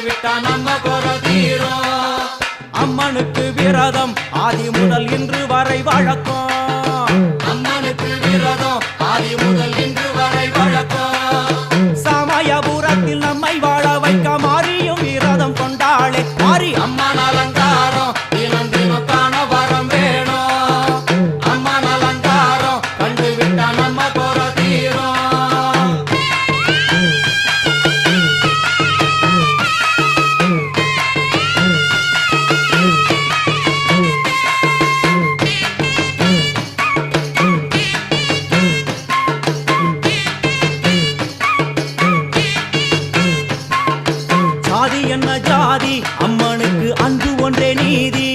விட்டா நம்ம குறை தீரும். அம்மனுக்கு விரதம் ஆதி முதல் இன்று வரை வழக்கம். அம்மனுக்கு விரதம் ஆதி முதல் இன்று வரை வழக்கம். சமயபுரத்தில் நம்மை வாழ வைக்க மாறியும் விரதம் கொண்டாளே மாறி அம்மன் அலங்காரம் தினம் தினம் காண வரம் வேணும். அம்மன் அலங்காரம் கண்டு விட்டா நம்ம குறை தீரும். ஜாதி என்ன ஜாதி அம்மனுக்கு அன்பு ஒன்றே நீதி.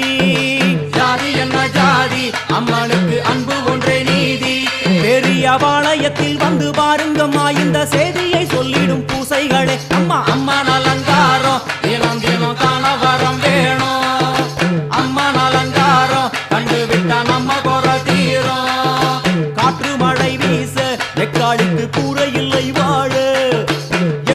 ஜாதி என்ன ஜாதி அம்மனுக்கு அன்பு ஒன்றே நீதி. பெரிய பாளையத்தில் வந்து பார்